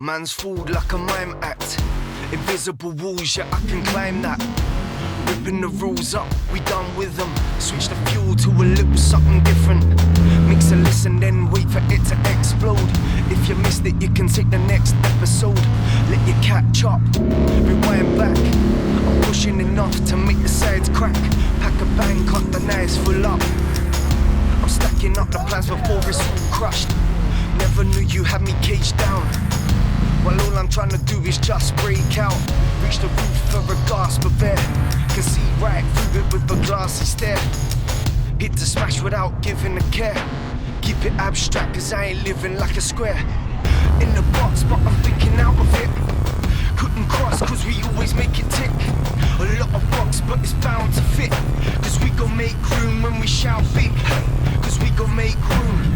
Man's fooled like a mime act. Invisible walls, yeah, I can climb that. Ripping the rules up, we done with them. Switch the fuel to a little something different. Mix a listen, then wait for it to explode. If you missed it, you can take the next episode. Let you catch up, rewind back. I'm pushing enough to make the sides crack. Pack a bang, cut the knives full up. I'm stacking up the plans before it's all crushed. Never knew you had me caged down. While all I'm trying to do is just break out. Reach the roof for a gasp of air. Can see right through it with a glassy stare. Hit the smash without giving a care. Keep it abstract cause I ain't living like a square. In the box but I'm thinking out of it. Couldn't cross cause we always make it tick. A lot of box but it's bound to fit. Cause we gon' make room when we shout big. Cause we gon' make room.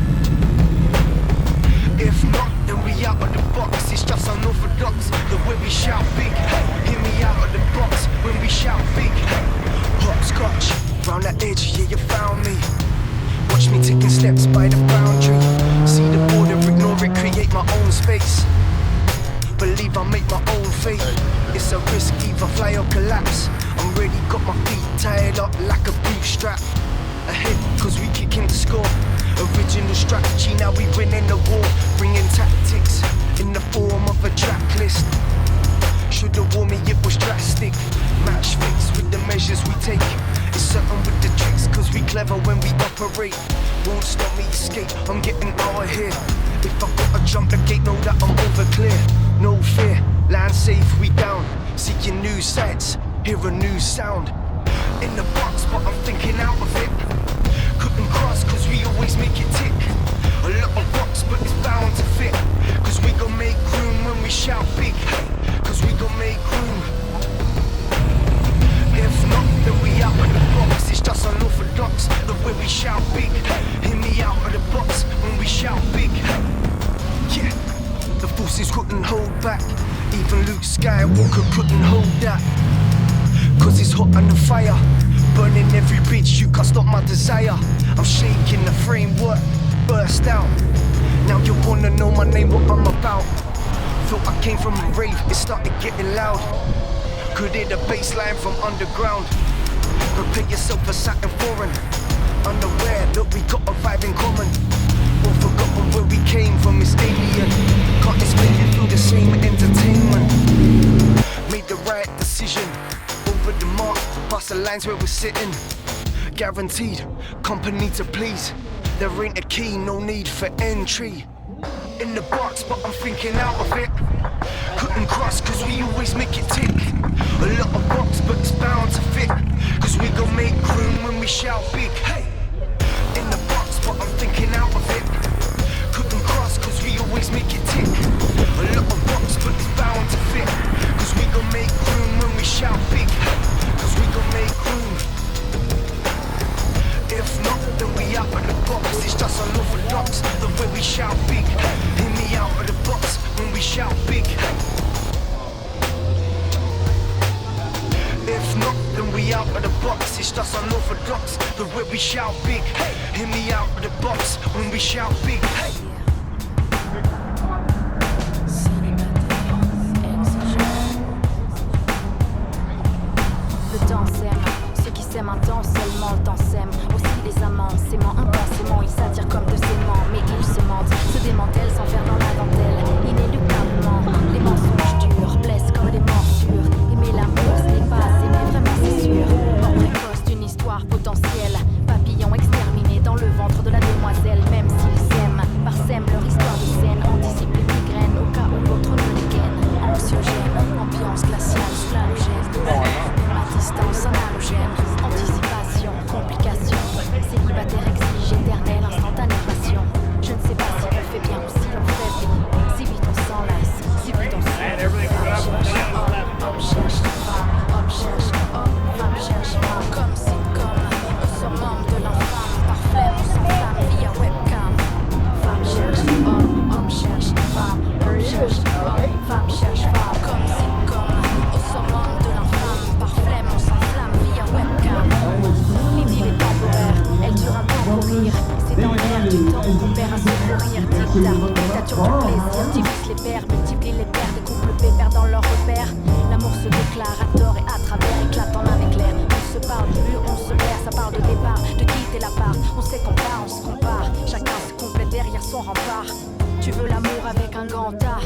If not, then we out of the box. It's just unorthodox, the way we shout big. Hear me out of the box when we shout big. Hopscotch, round that edge, yeah, you found me. Watch me taking steps by the boundary. See the border, ignore it, create my own space. Believe I make my own fate. It's a risk, either fly or collapse. I'm ready, got my feet tied up like a bootstrap. Ahead, cause we kicking the score. Original strategy, now we winning the war. Bringing tactics in the form of a track list. Should've warned me it was drastic. Match fixed with the measures we take. It's certain with the tricks, cause we clever when we operate. Won't stop me escape, I'm getting out of here. If I gotta jump the gate, know that I'm over clear. No fear, land safe, we down. Seeking new sights, hear a new sound. In the box, but I'm thinking out of it. Couldn't cross, cause we always make it tick. A lot of rocks, but it's bound to fit. Cause we gon' make room when we shout big. Cause we gon' make room. If not, then we out of the box. It's just unorthodox, the way we shout big. Hear me out of the box when we shout big. Yeah, the forces couldn't hold back. Even Luke Skywalker couldn't hold that. Cause it's hot under fire. Burning every bridge, you can't stop my desire. I'm shaking the framework, burst out. Now you wanna know my name, what I'm about. Thought I came from a rave, it started getting loud. Could hear the bass line from underground. Prepare yourself for something foreign. Unaware, look, we got a vibe in common. All forgotten where we came from, it's alien. Can't explain it through the same entertainment. Made the right decision. Over the mark, past the lines where we're sitting. Guaranteed, company to please. There ain't a key, no need for entry. In the box, but I'm thinking out of it. Couldn't cross, cause we always make it tick. A lot of rocks, but it's bound to fit. Cause we gon' make room when we shout big. Hey! In the box, but I'm thinking out of it. Couldn't cross, cause we always make it tick. A lot of rocks, but it's bound to fit. Cause we gon' make room when we shout big. Cause we gon' make room. If not, then we out of the box. It's just unorthodox, the way we shout big. Hear me out of the box when we shout big. If not, then we out of the box. It's just unorthodox, the way we shout big. Hear me out of the box when we shout big. Le temps sème, ceux qui s'aiment intensellement, le temps sème. Aussi les amants, s'aimant intensément, ils s'attirent comme deux aimants, mais ils se mentent, se démantèlent sans faire dans la dentelle. Inéluctablement, les mensonges durs blessent comme des morsures. Aimer l'amour, ce n'est pas s'aimer, vraiment c'est sûr. Mort précoce d'une histoire potentielle. Papillons exterminés dans le ventre de la demoiselle. Même s'ils s'aiment, parsèment leur histoire de scène. Anticipent les migraines au cas où l'autre ne les gaine. Anxiogène, ambiance glaciale sous l'halogène. Ma distance anhalogène. Anticipation, complication. Célibataire exige éternelle, instantanée passion. Je ne sais pas si on fait bien ou si on fait bien. Si vite on s'enlace, si vite on s'enlace. Homme cherche femme, homme cherche homme, femme cherche femme. Comme si comme au summum de l'infâme, par flemme ou sans flamme via webcam. Femme cherche homme cherche femme, homme cherche homme, femme cherche femme. Comme si comme au summum de l'infâme, par flemme ou sans flamme via webcam. L'idylle est temporaire, elle dure un temps pour rire. C'est dans l'air du temps qu'on perd à se courir. bâtard. Dictature du plaisir, divise les pères, multiplie les pères, des couples pépères dans leurs repères. L'amour se déclare à tort et à travers, éclate en un éclair. On se parle plus, on se perd, ça part de départ, de quitter la part. On sait qu'on part, on se compare, chacun se complète derrière son rempart. Tu veux l'amour avec un grand A,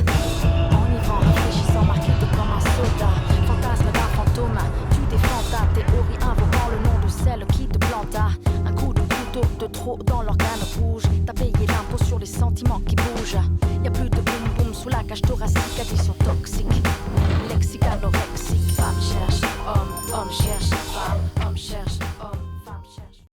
enivrant, réfléchissant, marketé comme un soda. Fantasme d'un fantôme, tu défends ta théorie, invoquant le nom de celle qui te planta. Un coup de couteau de trop dans l'organe rouge. T'as payé l'impôt sur les sentiments qui bougent. Y'a plus de boum boum sous la cage thoracique, addiction toxique, lexique anorexique. Femme cherche homme, homme cherche femme, homme cherche